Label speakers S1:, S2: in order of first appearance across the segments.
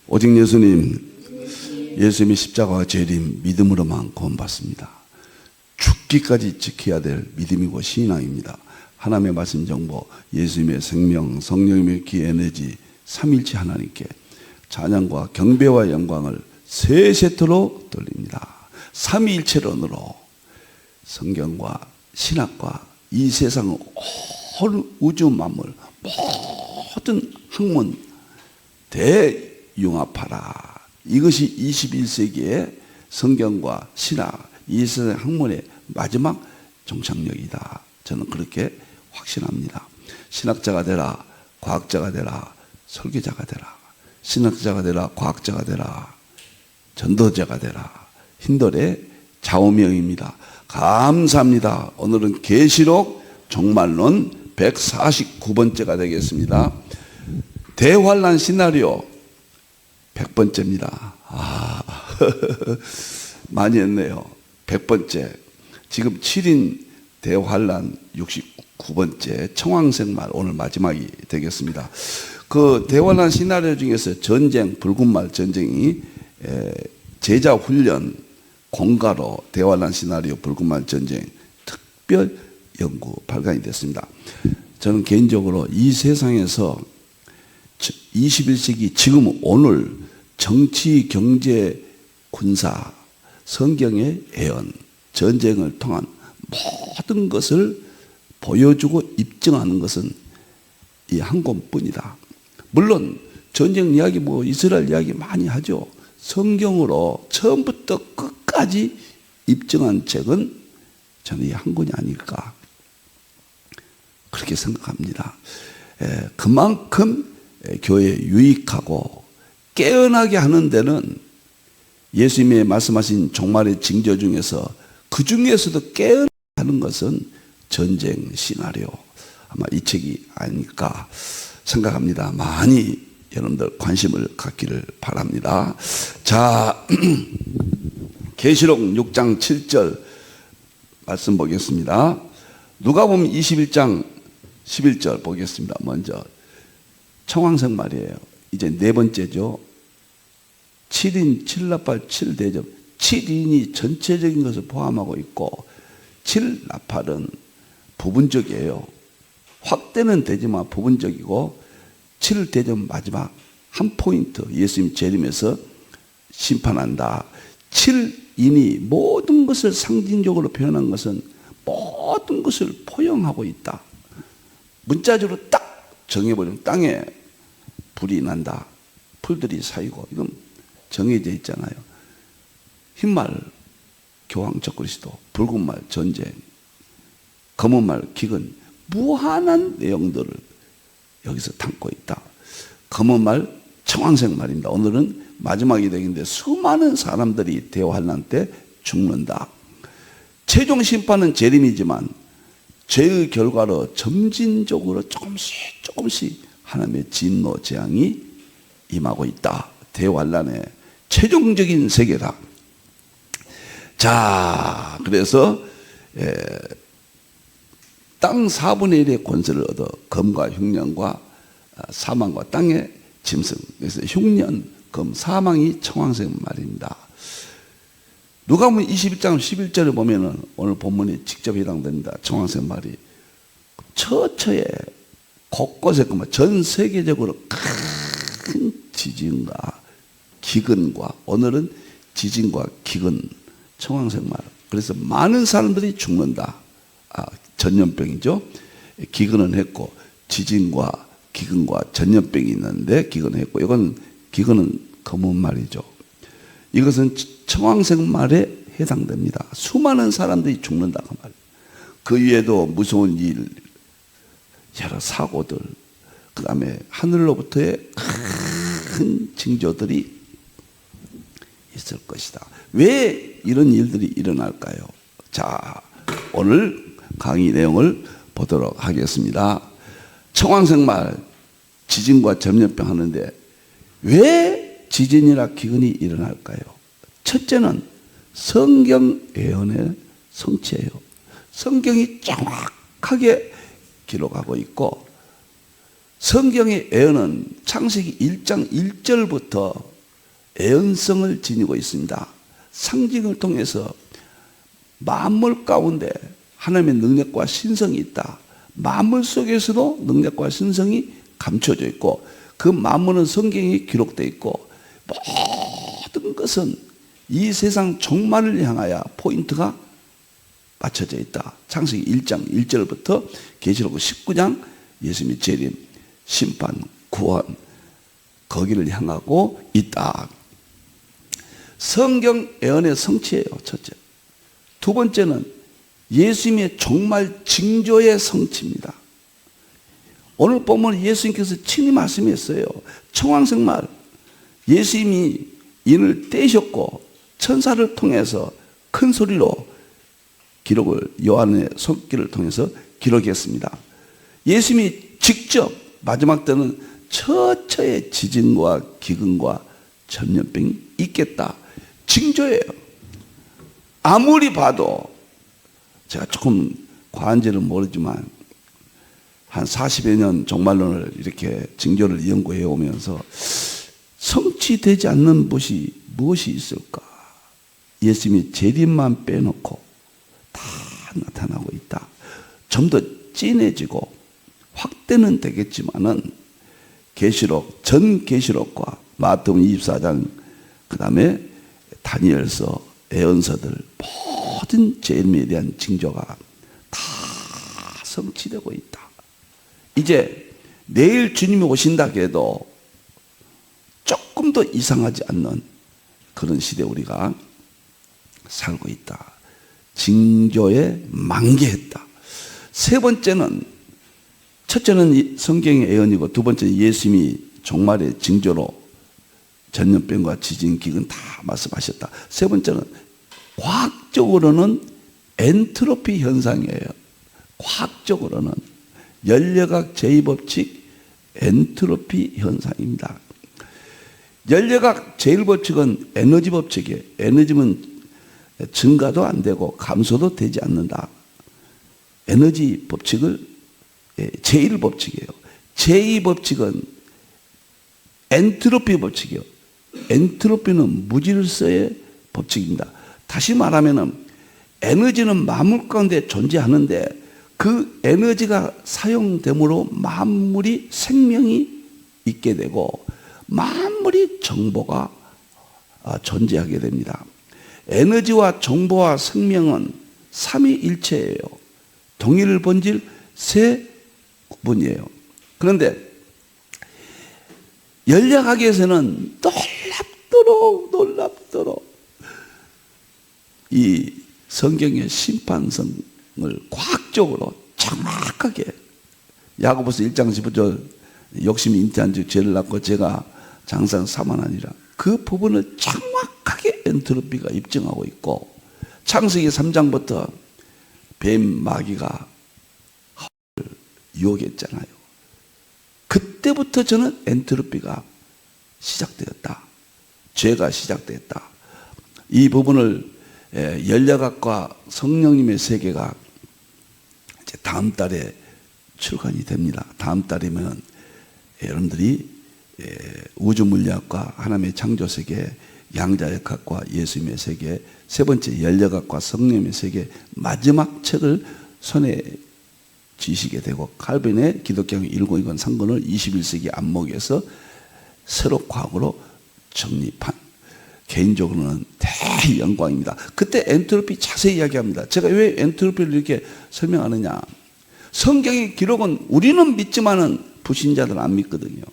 S1: 오직 예수님, 예수님의 십자가와 재림 믿음으로만 구원받습니다. 죽기까지 지켜야 될 믿음이고 신앙입니다. 하나님의 말씀 정보, 예수님의 생명, 성령님의 기 에너지, 삼일체 하나님께 찬양과 경배와 영광을 세 세트로 돌립니다. 삼위일체론으로 성경과 신학과 이 세상 온 우주 만물 모든 학문 대융합하라. 이것이 21세기의 성경과 신학, 이 세상 학문의 마지막 종착역이다. 저는 그렇게 확신합니다. 신학자가 되라, 과학자가 되라, 설교자가 되라. 신학자가 되라, 과학자가 되라, 전도자가 되라. 힌돌의 좌우명입니다. 감사합니다. 오늘은 계시록 종말론 149번째가 되겠습니다. 대환란 시나리오 100번째입니다. 많이 했네요. 100번째. 지금 7인 대환란 69번째 청황색말 오늘 마지막이 되겠습니다. 그 대환란 시나리오 중에서 전쟁, 붉은말 전쟁이 제자 훈련 공가로 대환란 시나리오 붉은말 전쟁 특별 연구 발간이 됐습니다. 저는 개인적으로 이 세상에서 21세기 지금 오늘 정치, 경제, 군사, 성경의 예언, 전쟁을 통한 모든 것을 보여주고 입증하는 것은 이 한 권뿐이다. 물론 전쟁 이야기, 이스라엘 이야기 많이 하죠. 성경으로 처음부터 끝까지 입증한 책은 저는 이 한 권이 아닐까 그렇게 생각합니다. 그만큼 교회에 유익하고 깨어나게 하는 데는 예수님이 말씀하신 종말의 징조 중에서 그 중에서도 깨어나게 하는 것은 전쟁 시나리오, 아마 이 책이 아닐까 생각합니다. 많이 여러분들 관심을 갖기를 바랍니다. 자, 계시록 6장 7절 말씀 보겠습니다. 누가복음 21장 11절 보겠습니다. 먼저 청황색 말이에요. 이제 네 번째죠. 7인 7나팔 7대접. 7인이 전체적인 것을 포함하고 있고 7나팔은 부분적이에요. 확대는 되지만 부분적이고 7대접 마지막 한 포인트 예수님 재림에서 심판한다. 7인이 모든 것을 상징적으로 표현한 것은 모든 것을 포용하고 있다. 문자적으로 딱 정해버리면 땅에 불이 난다. 풀들이 사이고 이건 정해져 있잖아요. 흰말 교황 적그리스도, 붉은말 전쟁, 검은말 기근, 무한한 내용들을 여기서 담고 있다. 검은말 청황색 말입니다. 오늘은 마지막이 되겠는데 수많은 사람들이 대환란 때 죽는다. 최종 심판은 재림이지만 죄의 결과로 점진적으로 조금씩 하나님의 진노 재앙이 임하고 있다. 대환란의 최종적인 세계다. 자, 그래서 땅 4분의 1의 권세를 얻어 검과 흉년과 사망과 땅의 짐승. 그래서 흉년, 검, 사망이 청황색 말입니다. 누가복음 21장 11절에 보면은 오늘 본문이 직접 해당됩니다. 청황색 말이 처처에 곳곳에 전 세계적으로 큰 지진과 기근과 오늘은 지진과 기근, 청황색 말. 그래서 많은 사람들이 죽는다. 전염병이죠. 기근은 했고 지진과 기근과 전염병이 있는데 기근을 했고 이건 기근은 검은 말이죠. 이것은 청황색 말에 해당됩니다. 수많은 사람들이 죽는다 그 말. 그 위에도 무서운 일, 여러 사고들, 그 다음에 하늘로부터의 큰 징조들이 있을 것이다. 왜 이런 일들이 일어날까요? 자, 오늘 강의 내용을 보도록 하겠습니다. 청황색 말, 지진과 전염병 하는데 왜 지진이나 기근이 일어날까요? 첫째는 성경 예언의 성취예요. 성경이 정확하게 기록하고 있고 성경의 예언은 창세기 1장 1절부터 애연성을 지니고 있습니다. 상징을 통해서 만물 가운데 하나님의 능력과 신성이 있다. 만물 속에서도 능력과 신성이 감춰져 있고 그 만물은 성경에 기록되어 있고 모든 것은 이 세상 종말을 향하여 포인트가 맞춰져 있다. 창세기 1장 1절부터 계시록 19장 예수님의 재림, 심판, 구원 거기를 향하고 있다. 성경 예언의 성취예요. 첫째. 두 번째는 예수님의 종말 징조의 성취입니다. 오늘 보면 예수님께서 친히 말씀했어요. 청왕생말 예수님이 인을 떼셨고 천사를 통해서 큰 소리로 기록을 요한의 손길을 통해서 기록했습니다. 예수님이 직접 마지막 때는 처처의 지진과 기근과 전염병이 있겠다. 징조예요. 아무리 봐도 제가 조금 과한지는 모르지만 한 40여 년 종말론을 이렇게 징조를 연구해 오면서 성취되지 않는 것이 무엇이 있을까? 예수님이 재림만 빼놓고 다 나타나고 있다. 좀 더 진해지고 확대는 되겠지만은 계시록, 전 계시록과 마태복음 24장 그 다음에 다니엘서, 예언서들 모든 재림에 대한 징조가 다 성취되고 있다. 이제 내일 주님이 오신다 해도 조금 더 이상하지 않는 그런 시대에 우리가 살고 있다. 징조에 만개했다. 세 번째는, 첫째는 성경의 예언이고 두 번째는 예수님이 종말의 징조로 전염병과 지진, 기근 다 말씀하셨다. 세 번째는 과학적으로는 엔트로피 현상이에요. 과학적으로는 열역학 제2법칙 엔트로피 현상입니다. 열역학 제1법칙은 에너지 법칙이에요. 에너지는 증가도 안 되고 감소도 되지 않는다. 에너지 법칙을 제1법칙이에요. 제2법칙은 엔트로피 법칙이에요. 엔트로피는 무질서의 법칙입니다. 다시 말하면 에너지는 만물 가운데 존재하는데 그 에너지가 사용됨으로 만물이 생명이 있게 되고 만물이 정보가 존재하게 됩니다. 에너지와 정보와 생명은 삼위일체예요. 동일 본질 세 구분이에요. 그런데 열역학에서는 놀랍도록 이 성경의 심판성을 과학적으로 정확하게 야고보서 1장 15절 욕심이 잉태한 즉 죄를 낳고 제가 장사한 사만하니라 그 부분을 정확하게 엔트로피가 입증하고 있고 창세기 3장부터 뱀 마귀가 하와를 유혹했잖아요. 그때부터 저는 엔트로피가 시작되었다. 죄가 시작됐다. 이 부분을 열역학과 성령님의 세계가 이제 다음 달에 출간이 됩니다. 다음 달이면 여러분들이 우주물리학과 하나님의 창조세계, 양자역학과 예수님의 세계, 세 번째 열역학과 성령님의 세계 마지막 책을 손에 쥐시게 되고 칼빈의 기독교의 102권 상권을 21세기 안목에서 새로 과학으로 정립한 개인적으로는 대영광입니다. 그때 엔트로피 자세히 이야기합니다. 제가 왜 엔트로피를 이렇게 설명하느냐. 성경의 기록은 우리는 믿지만은 불신자들은 안 믿거든요.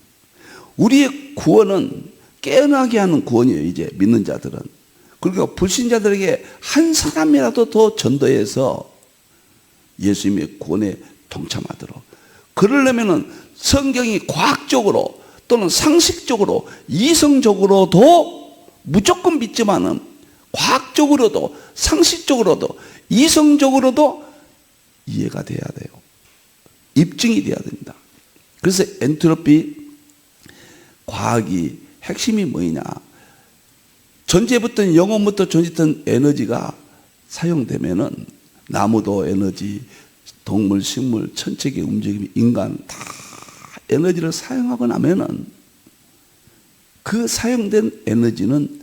S1: 우리의 구원은 깨어나게 하는 구원이에요. 이제 믿는 자들은. 그리고 불신자들에게 한 사람이라도 더 전도해서 예수님의 구원에 동참하도록. 그러려면은 성경이 과학적으로 또는 상식적으로 이성적으로도 무조건 믿지만은 과학적으로도 상식적으로도 이성적으로도 이해가 돼야 돼요. 입증이 돼야 됩니다. 그래서 엔트로피 과학이 핵심이 뭐냐? 전제부터 영원부터 존재했던 에너지가 사용되면은 나무도 에너지, 동물, 식물, 천체계 움직임, 인간 다 에너지를 사용하고 나면은 그 사용된 에너지는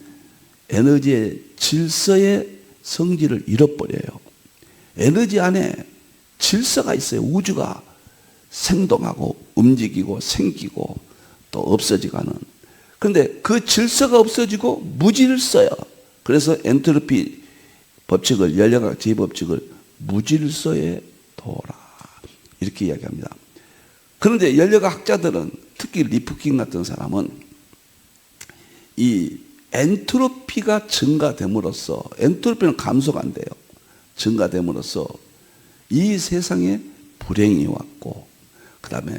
S1: 에너지의 질서의 성질을 잃어버려요. 에너지 안에 질서가 있어요. 우주가 생동하고 움직이고 생기고 또 없어지가는. 그런데 그 질서가 없어지고 무질서요. 그래서 엔트로피 법칙을, 열역학 제2법칙을 무질서에 둬라 이렇게 이야기합니다. 그런데 열역학 학자들은, 특히 리프킨 같은 사람은 이 엔트로피가 증가됨으로써, 엔트로피는 감소가 안 돼요. 증가됨으로써 이 세상에 불행이 왔고, 그 다음에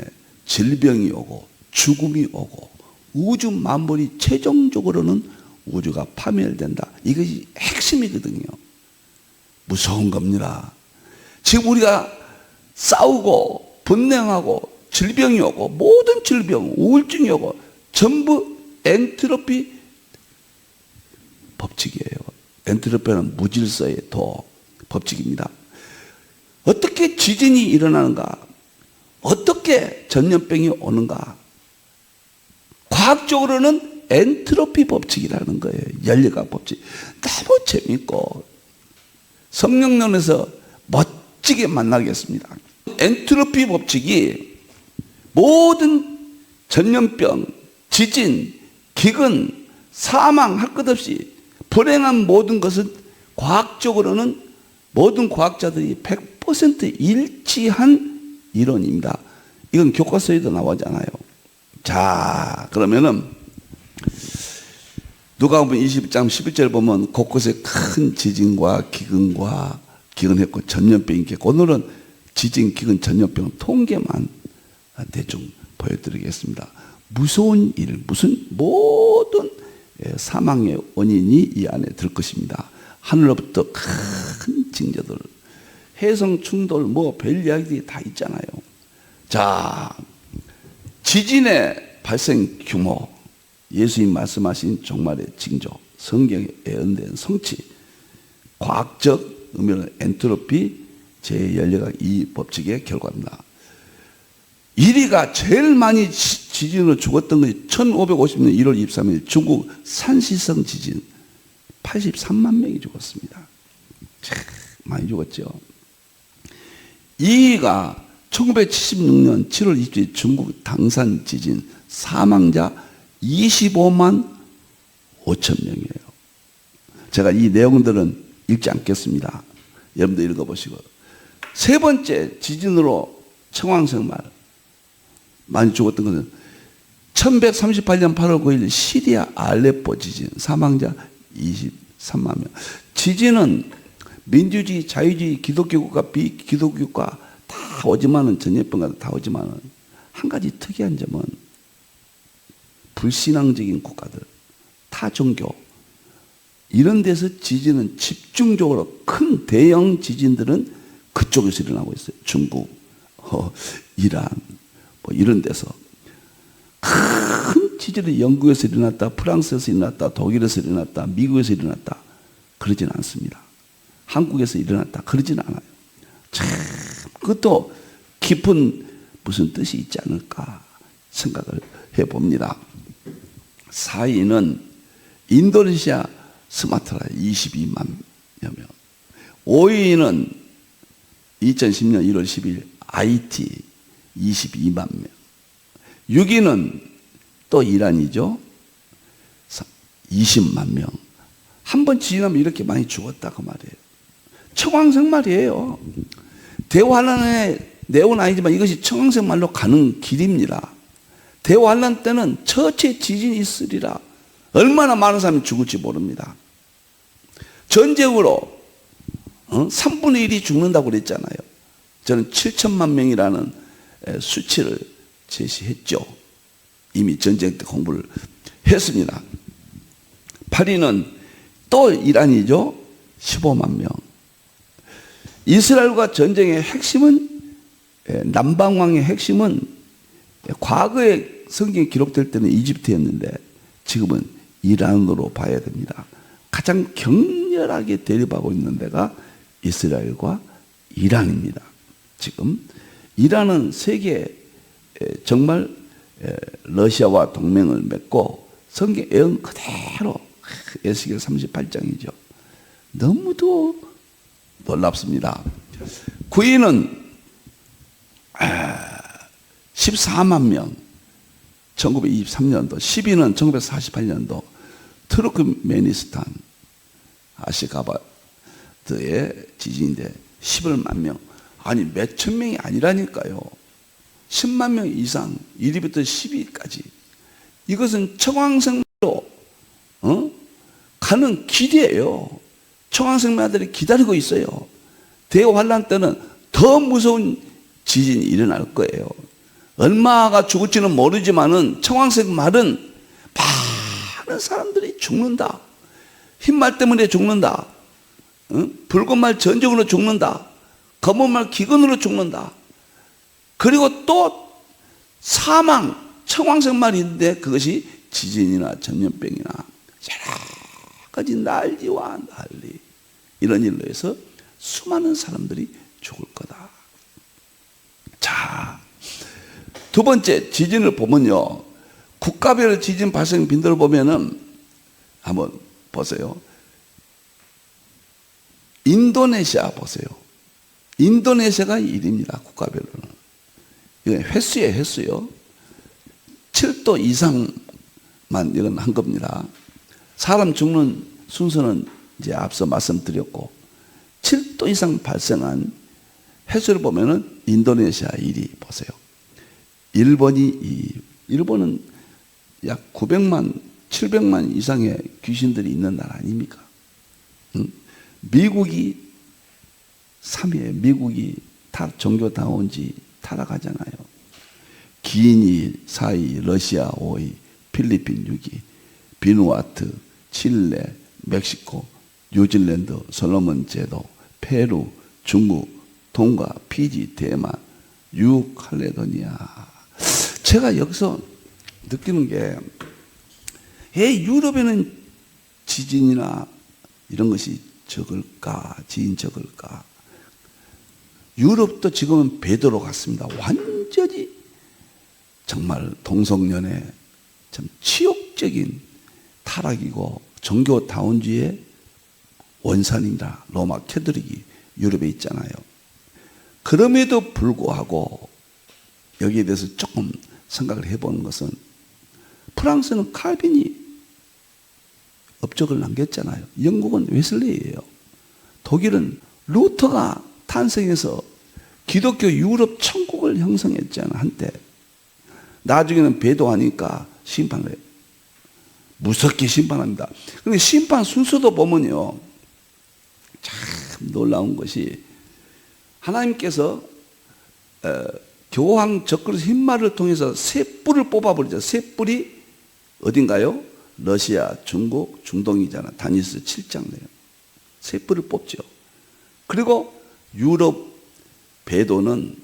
S1: 질병이 오고 죽음이 오고 우주 만물이 최종적으로는 우주가 파멸된다. 이것이 핵심이거든요. 무서운 겁니다. 지금 우리가 싸우고 분냉하고 질병이 오고 모든 질병, 우울증이 오고 전부 엔트로피 법칙이에요. 엔트로피는 무질서의 도 법칙입니다. 어떻게 지진이 일어나는가? 어떻게 전염병이 오는가? 과학적으로는 엔트로피 법칙이라는 거예요. 열역학 법칙. 너무 재밌고 성령론에서 멋지게 만나겠습니다. 엔트로피 법칙이 모든 전염병, 지진, 기근, 사망 할 것 없이 불행한 모든 것은 과학적으로는 모든 과학자들이 100% 일치한 이론입니다. 이건 교과서에도 나오잖아요. 자, 그러면은 누가복음 20장 11절 보면 곳곳에 큰 지진과 기근과 기근했고 전염병이 있겠고, 오늘은 지진, 기근, 전염병 통계만 대충 보여드리겠습니다. 무서운 일, 무슨 모든 사망의 원인이 이 안에 들 것입니다. 하늘로부터 큰 징조들, 해성 충돌, 뭐 별 이야기들이 다 있잖아요. 자, 지진의 발생 규모, 예수님 말씀하신 종말의 징조, 성경에 예언된 성취, 과학적 의미는 엔트로피 제 열역학 이 법칙의 결과입니다. 인류가 제일 많이 지진으로 죽었던 것이 1550년 1월 23일 중국 산시성 지진 83만 명이 죽었습니다. 참 많이 죽었죠. 2위가 1976년 7월 27일 중국 당산 지진 사망자 25만 5천 명이에요. 제가 이 내용들은 읽지 않겠습니다. 여러분들 읽어보시고. 세 번째 지진으로 청황생말 많이 죽었던 것은 1138년 8월 9일 시리아 알레포 지진 사망자 23만 명. 지진은 민주주의, 자유주의, 기독교 국가, 비기독교 국가 다 오지만은, 전염병과 다 오지만은 한 가지 특이한 점은 불신앙적인 국가들, 타 종교 이런 데서 지진은 집중적으로 큰 대형 지진들은 그쪽에서 일어나고 있어요. 중국, 이란 뭐 이런 데서 큰 지진이 영국에서 일어났다, 프랑스에서 일어났다, 독일에서 일어났다, 미국에서 일어났다 그러진 않습니다. 한국에서 일어났다 그러진 않아요. 참 그것도 깊은 무슨 뜻이 있지 않을까 생각을 해봅니다. 4위는 인도네시아 스마트라 22만 여 명. 5위는 2010년 1월 10일 IT 22만 명. 6위는 또 이란이죠. 20만 명. 한 번 지나면 이렇게 많이 죽었다 그 말이에요. 청황생 말이에요. 대환란의 내용은 아니지만 이것이 청황생 말로 가는 길입니다. 대환란 때는 처체 지진이 있으리라. 얼마나 많은 사람이 죽을지 모릅니다. 전쟁으로 3분의 1이 죽는다고 그랬잖아요. 저는 7천만 명이라는 수치를 제시했죠. 이미 전쟁 때 공부를 했습니다. 8위는 또 이란이죠. 15만 명. 이스라엘과 전쟁의 핵심은, 남방왕의 핵심은 과거에 성경에 기록될 때는 이집트였는데 지금은 이란으로 봐야 됩니다. 가장 격렬하게 대립하고 있는 데가 이스라엘과 이란입니다. 지금 이란은 세계 정말 러시아와 동맹을 맺고 성경 예언 그대로 에스겔 38장이죠. 너무도 놀랍습니다. 구인은 14만 명 1923년도, 10위는 1948년도 트루크메니스탄 아시가바드의 지진인데 11만 명. 아니 몇천 명이 아니라니까요. 10만 명 이상 1위부터 10위까지. 이것은 청황생마로 가는 길이에요. 청황생마들이 기다리고 있어요. 대환란 때는 더 무서운 지진이 일어날 거예요. 얼마가 죽을지는 모르지만은 청황생말은 많은 사람들이 죽는다. 흰말 때문에 죽는다. 붉은 말 전쟁으로 죽는다. 검은 말 기근으로 죽는다. 그리고 또 사망, 청황생말인데 그것이 지진이나 전염병이나 여러 가지 난리와 난리, 이런 일로 해서 수많은 사람들이 죽을 거다. 자, 두 번째 지진을 보면요, 국가별 지진 발생 빈도를 보면은 한번 보세요. 인도네시아 보세요. 인도네시아가 1위입니다. 국가별로는. 이게 횟수예요, 횟수요. 7도 이상만 일어난 겁니다. 사람 죽는 순서는 이제 앞서 말씀드렸고, 7도 이상 발생한 횟수를 보면은 인도네시아 1위 보세요. 일본이 2위. 일본은 약 900만, 700만 이상의 귀신들이 있는 나라 아닙니까? 미국이 3위예요. 미국이 종교다운지 타락하잖아요. 기니 4위, 러시아 5위, 필리핀 6위, 비누아트, 칠레, 멕시코, 뉴질랜드, 솔로몬 제도, 페루, 중국, 동가, 피지, 대만, 뉴칼레도니아. 제가 여기서 느끼는 게, 유럽에는 지진이나 이런 것이 적을까, 지진 적을까? 유럽도 지금은 배도로 갔습니다. 완전히 정말 동성연애 참 치욕적인 타락이고 종교다운주의 원산이라 로마 캐톨릭이 유럽에 있잖아요. 그럼에도 불구하고 여기에 대해서 조금 생각을 해보는 것은, 프랑스는 칼빈이 업적을 남겼잖아요. 영국은 웨슬레이예요. 독일은 루터가 탄생해서 기독교 유럽 천국을 형성했잖아, 한때. 나중에는 배도하니까 심판을 해요. 무섭게 심판합니다. 근데 심판 순서도 보면요, 참 놀라운 것이, 하나님께서 교황 적그리스 흰말을 통해서 세 뿔을 뽑아버리죠. 세 뿔이 어딘가요? 러시아, 중국, 중동이잖아. 다니엘서 7장 내요. 세 뿔을 뽑죠. 그리고 유럽 배도는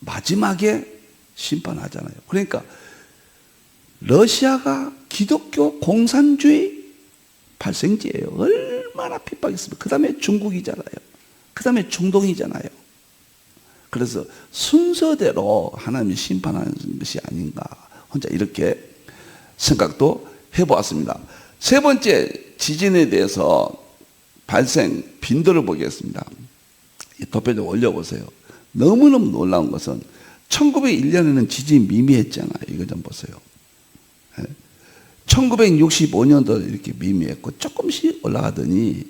S1: 마지막에 심판하잖아요. 그러니까 러시아가 기독교 공산주의 발생지예요. 얼마나 핍박했습니까? 그 다음에 중국이잖아요. 그 다음에 중동이잖아요. 그래서 순서대로 하나님이 심판하는 것이 아닌가, 혼자 이렇게 생각도 해보았습니다. 세 번째 지진에 대해서 발생 빈도를 보겠습니다. 이 도표 좀 올려보세요. 너무너무 놀라운 것은 1901년에는 지진이 미미했잖아요. 이거 좀 보세요. 1965년도 이렇게 미미했고 조금씩 올라가더니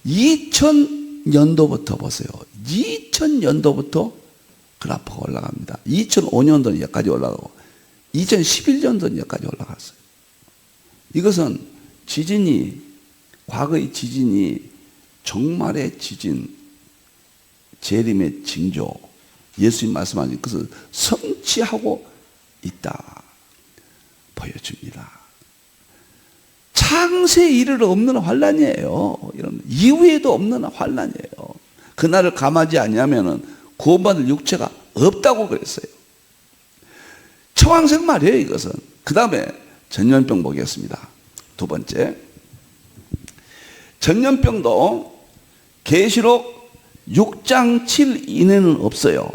S1: 2000년도부터 보세요. 2000년도부터 그래프가 올라갑니다. 2005년도는 여기까지 올라가고 2011년도는 여기까지 올라갔어요. 이것은 지진이, 과거의 지진이 종말의 지진, 재림의 징조, 예수님 말씀하신 것을 성취하고 있다 보여줍니다. 창세에 이를 없는 환란이에요. 이런 이후에도 없는 환란이에요. 그날을 감하지 않으면은 구원받을 육체가 없다고 그랬어요. 처왕생 말이에요, 이것은. 그 다음에 전염병 보겠습니다. 두 번째, 전염병도 계시록 6장 7 이내는 없어요.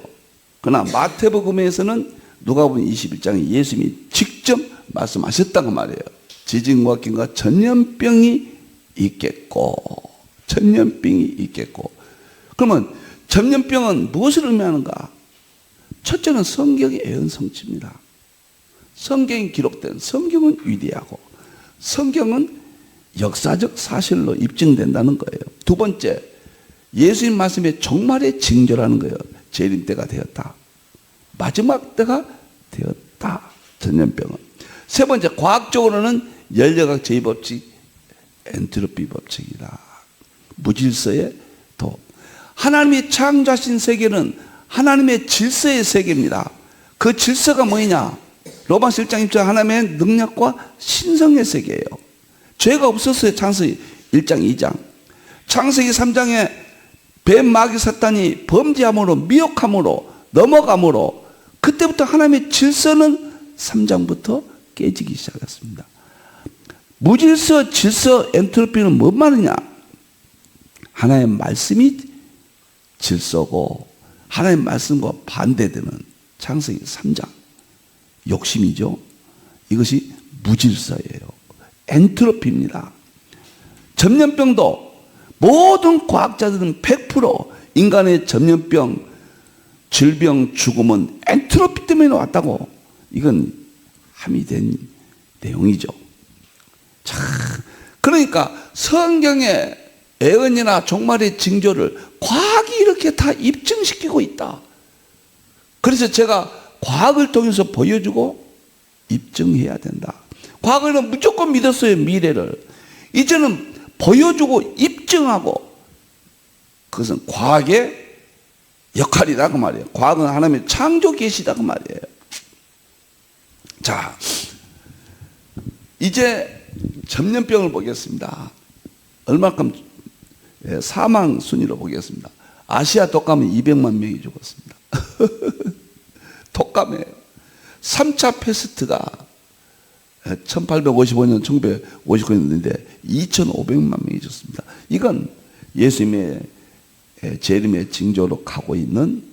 S1: 그러나 마태복음에서는 누가복음 21장에 예수님이 직접 말씀하셨다고 말이에요. 지진과 기근과 전염병이 있겠고, 전염병이 있겠고. 그러면 전염병은 무엇을 의미하는가? 첫째는 성경의 예언 성취입니다. 성경이 기록된 성경은 위대하고 성경은 역사적 사실로 입증된다는 거예요. 두 번째, 예수님 말씀의 종말의 징조라는 거예요. 재림 때가 되었다. 마지막 때가 되었다. 전염병은. 세 번째, 과학적으로는 열역학 제2법칙, 엔트로피 법칙이다. 무질서의 도. 하나님이 창조하신 세계는 하나님의 질서의 세계입니다. 그 질서가 뭐냐? 로마서 1장 1절 하나님의 능력과 신성의 세계예요. 죄가 없었어요. 창세기 1장 2장. 창세기 3장에 뱀 마귀 사탄이 범죄함으로 미혹함으로 넘어감으로 그때부터 하나님의 질서는 3장부터 깨지기 시작했습니다. 무질서, 질서, 엔트로피는 뭔 말이냐? 하나님의 말씀이 질서고 하나님의 말씀과 반대되는 창세기 3장. 욕심이죠. 이것이 무질서예요. 엔트로피입니다. 전염병도 모든 과학자들은 100% 인간의 전염병, 질병, 죽음은 엔트로피 때문에 왔다고. 이건 함의된 내용이죠. 자, 그러니까 성경의 예언이나 종말의 징조를 과학이 이렇게 다 입증시키고 있다. 그래서 제가 과학을 통해서 보여주고 입증해야 된다. 과거에는 무조건 믿었어요, 미래를. 이제는 보여주고 입증하고, 그것은 과학의 역할이다 그 말이에요. 과학은 하나님의 창조 계시다 그 말이에요. 자, 이제 전염병을 보겠습니다. 얼마큼 사망 순위로 보겠습니다. 아시아 독감은 200만 명이 죽었습니다. 독감이에요. 3차 패스트가 1855년, 1959년인데 2,500만 명이 죽습니다. 이건 예수님의 재림의 징조로 가고 있는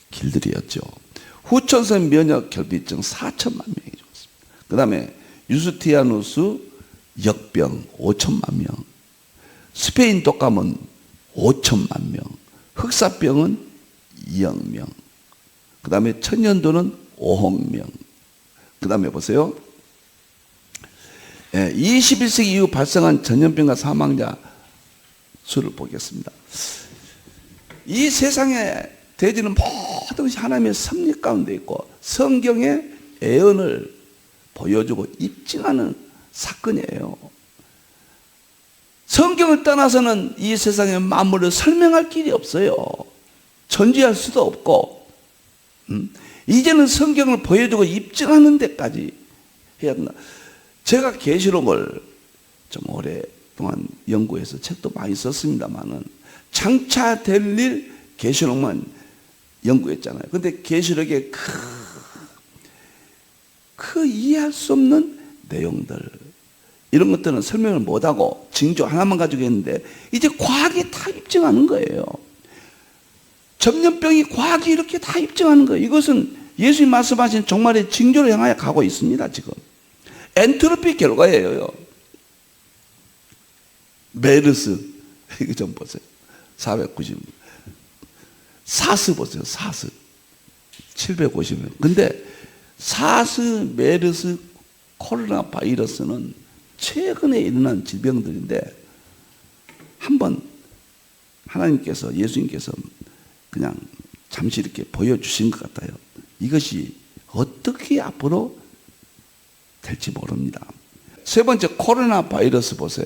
S1: 길들이었죠. 후천성 면역 결핍증 4천만 명이 죽었습니다. 그 다음에 유스티아누스 역병 5천만 명, 스페인 독감은 5천만 명, 흑사병은 2억 명, 그 다음에 천연두는 5억 명. 그 다음에 보세요. 21세기 이후 발생한 전염병과 사망자 수를 보겠습니다. 이 세상에 대지는 모든 것이 하나님의 섭리 가운데 있고 성경의 예언을 보여주고 입증하는 사건이에요. 성경을 떠나서는 이 세상의 만물을 설명할 길이 없어요. 전지할 수도 없고, 이제는 성경을 보여주고 입증하는 데까지 해야 된다. 제가 계시록을 좀 오랫동안 연구해서 책도 많이 썼습니다만은 장차 될 일 계시록만 연구했잖아요. 근데 계시록에 그 이해할 수 없는 내용들, 이런 것들은 설명을 못하고 징조 하나만 가지고 있는데 이제 과학이 다 입증하는 거예요. 전염병이 과학이 이렇게 다 입증하는 거예요. 이것은 예수님 말씀하신 종말의 징조로 향하여 가고 있습니다. 지금 엔트로피 결과예요. 메르스 이거 좀 보세요. 490. 사스 보세요. 사스 750명. 근데 사스, 메르스, 코로나 바이러스는 최근에 일어난 질병들인데 한번 하나님께서, 예수님께서 그냥 잠시 이렇게 보여주신 것 같아요. 이것이 어떻게 앞으로 될지 모릅니다. 세 번째, 코로나 바이러스 보세요.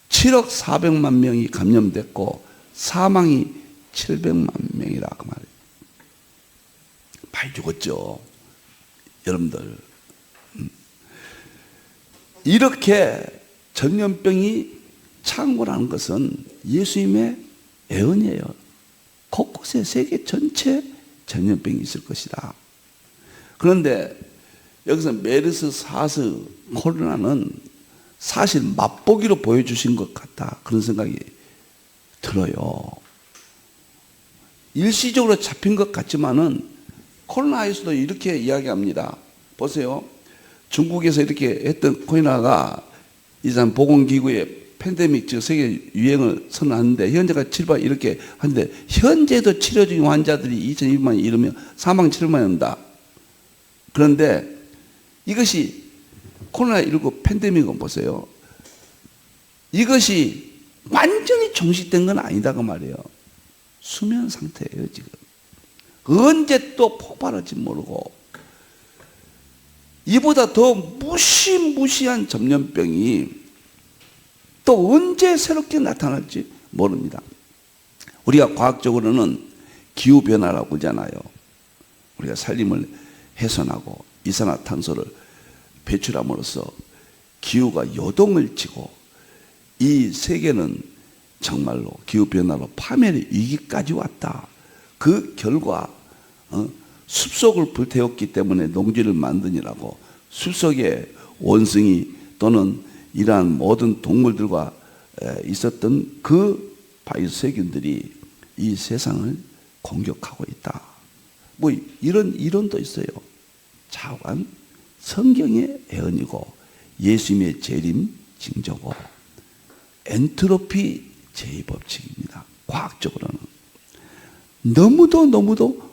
S1: 7억 400만 명이 감염됐고 사망이 700만 명이라 그 말이에요. 많이 죽었죠. 여러분들. 이렇게 전염병이 창궐하는 것은 예수님의 예언이에요. 곳곳에 세계 전체 전염병이 있을 것이다. 그런데 여기서 메르스, 사스, 코로나는 사실 맛보기로 보여주신 것 같다. 그런 생각이 들어요. 일시적으로 잡힌 것 같지만은 코로나에서도 이렇게 이야기합니다. 보세요. 중국에서 이렇게 했던 코로나가 이산 보건기구의 팬데믹 즉 세계 유행을 선언하는데 현재가 7발 이렇게 하는데 현재도 치료 중인 환자들이 2,200만이 이르며 사망 7만이 온다. 그런데 이것이 코로나19 팬데믹은 보세요. 이것이 완전히 종식된 건 아니다 그 말이에요. 수면 상태예요 지금. 언제 또 폭발할지 모르고 이보다 더 무시무시한 전염병이 또 언제 새롭게 나타날지 모릅니다. 우리가 과학적으로는 기후변화라고 그러잖아요. 우리가 산림을 훼손하고 이산화탄소를 배출함으로써 기후가 요동을 치고 이 세계는 정말로 기후변화로 파멸의 위기까지 왔다. 그 결과 숲속을 불태웠기 때문에 농지를 만드니라고 숲속에 원숭이 또는 이러한 모든 동물들과 있었던 그 바이러스 세균들이 이 세상을 공격하고 있다. 뭐 이런 이론도 있어요. 자관 성경의 예언이고 예수님의 재림 징조고 엔트로피 제2법칙입니다. 과학적으로는 너무도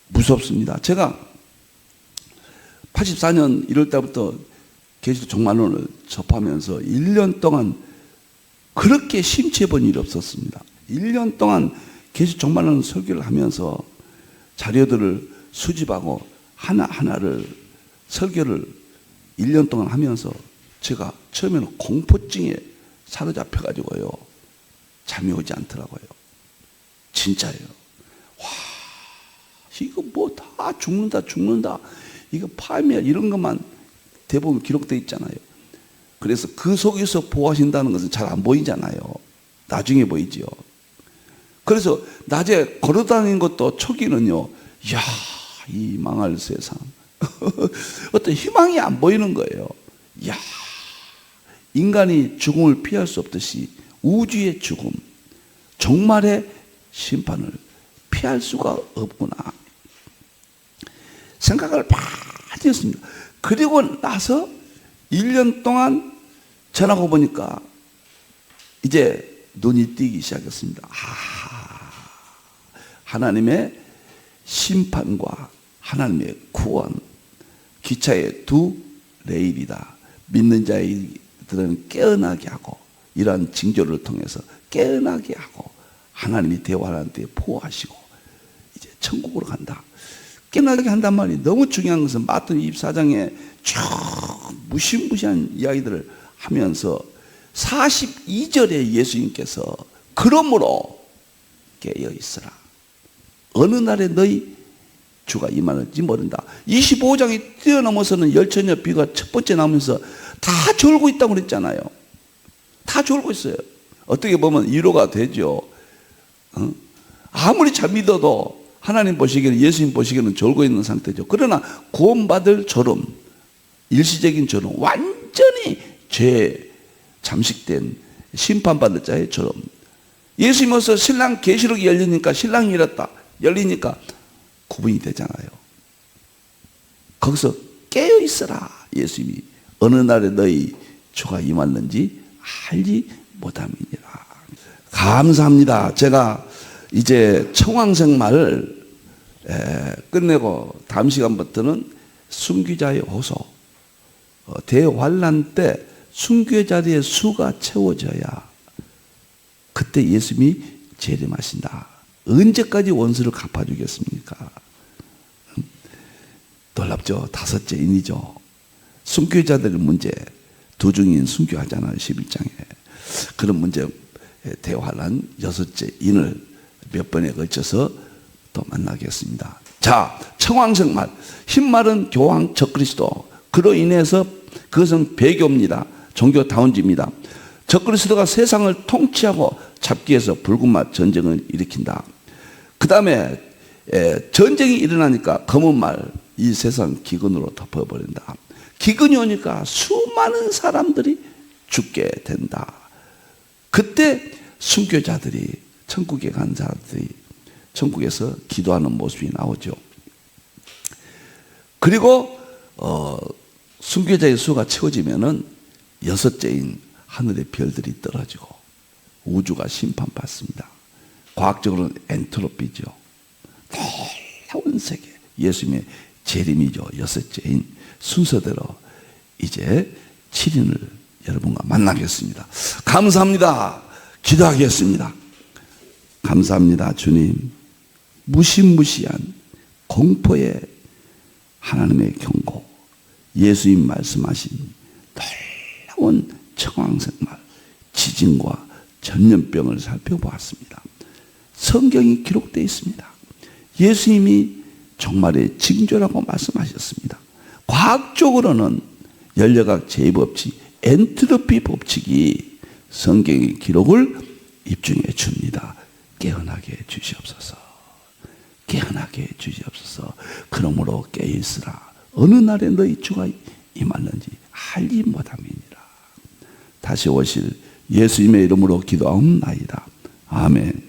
S1: 무섭습니다. 제가 84년 1월 달부터 계시록 종말론을 접하면서 1년 동안 그렇게 심취해 본 일이 없었습니다. 1년 동안 계시록 종말론 설교를 하면서 자료들을 수집하고 하나하나를 설교를 1년 동안 하면서 제가 처음에는 공포증에 사로잡혀가지고요. 잠이 오지 않더라고요. 진짜예요. 와, 이거 뭐 다 죽는다. 이거 파멸 이런 것만 대부분 기록되어 있잖아요. 그래서 그 속에서 보호하신다는 것은 잘 안 보이잖아요. 나중에 보이지요. 그래서 낮에 걸어다니는 것도 초기는요. 이야, 이 망할 세상. 어떤 희망이 안 보이는 거예요. 이야, 인간이 죽음을 피할 수 없듯이 우주의 죽음, 종말의 심판을 피할 수가 없구나. 생각을 많이 했습니다. 그리고 나서 1년 동안 전하고 보니까 이제 눈이 띄기 시작했습니다. 하나님의 심판과 하나님의 구원, 기차의 두 레일이다. 믿는 자들은 깨어나게 하고 이러한 징조를 통해서 깨어나게 하고 하나님이 대화하는데 보호하시고 이제 천국으로 간다. 깨어나게 한단 말이 너무 중요한 것은 마태복음 24장에 쭉 무시무시한 이야기들을 하면서 42절에 예수님께서 그러므로 깨어 있으라. 어느 날에 너희 주가 임하는지 모른다. 25장이 뛰어넘어서는 열처녀 비가 첫 번째 나오면서 다 졸고 있다고 그랬잖아요. 다 졸고 있어요. 어떻게 보면 위로가 되죠. 아무리 잘 믿어도 하나님 보시기에는 예수님 보시기에는 졸고 있는 상태죠. 그러나 구원받을 졸음, 일시적인 졸음, 완전히 죄 잠식된 심판받을 자의 졸음. 예수님 와서 신랑 계시록이 열리니까 신랑이 열리니까 구분이 되잖아요. 거기서 깨어 있어라. 예수님이 어느 날에 너희 주가 임했는지 알지 못함이니라. 감사합니다. 제가 이제 청왕생말을 끝내고 다음 시간부터는 순교자의 호소, 대환란 때 순교자들의 수가 채워져야 그때 예수님이 재림하신다. 언제까지 원수를 갚아주겠습니까? 놀랍죠? 다섯째 인이죠. 순교자들의 문제, 두중인 순교하잖아요. 11장에. 그런 문제 대환란 여섯째 인을 몇 번에 걸쳐서 또 만나겠습니다. 자, 청왕성말, 흰말은 교황 적그리스도. 그로 인해서 그것은 배교입니다. 종교다운지입니다. 적그리스도가 세상을 통치하고 잡기 위해서 붉은 말 전쟁을 일으킨다. 그 다음에 전쟁이 일어나니까 검은 말, 이 세상 기근으로 덮어버린다. 기근이 오니까 수많은 사람들이 죽게 된다. 그때 순교자들이 천국에 간 자들이 천국에서 기도하는 모습이 나오죠. 그리고 순교자의 수가 채워지면은 여섯째인 하늘의 별들이 떨어지고 우주가 심판받습니다. 과학적으로는 엔트로피죠. 놀라운 세계. 예수님의 재림이죠. 여섯째인 순서대로 이제 7인을 여러분과 만나겠습니다. 감사합니다. 기도하겠습니다. 감사합니다. 주님. 무시무시한 공포의 하나님의 경고, 예수님 말씀하신 놀라운 청황생말, 지진과 전염병을 살펴보았습니다. 성경이 기록되어 있습니다. 예수님이 종말의 징조라고 말씀하셨습니다. 과학적으로는 열역학 제2법칙, 엔트로피 법칙이 성경의 기록을 입증해 줍니다. 깨어나게 해 주시옵소서. 깨어나게 해 주시옵소서. 그러므로 깨어있으라. 어느 날에 너희 주가 임하는지 알지 못함이니라. 다시 오실 예수님의 이름으로 기도하옵나이다. 아멘.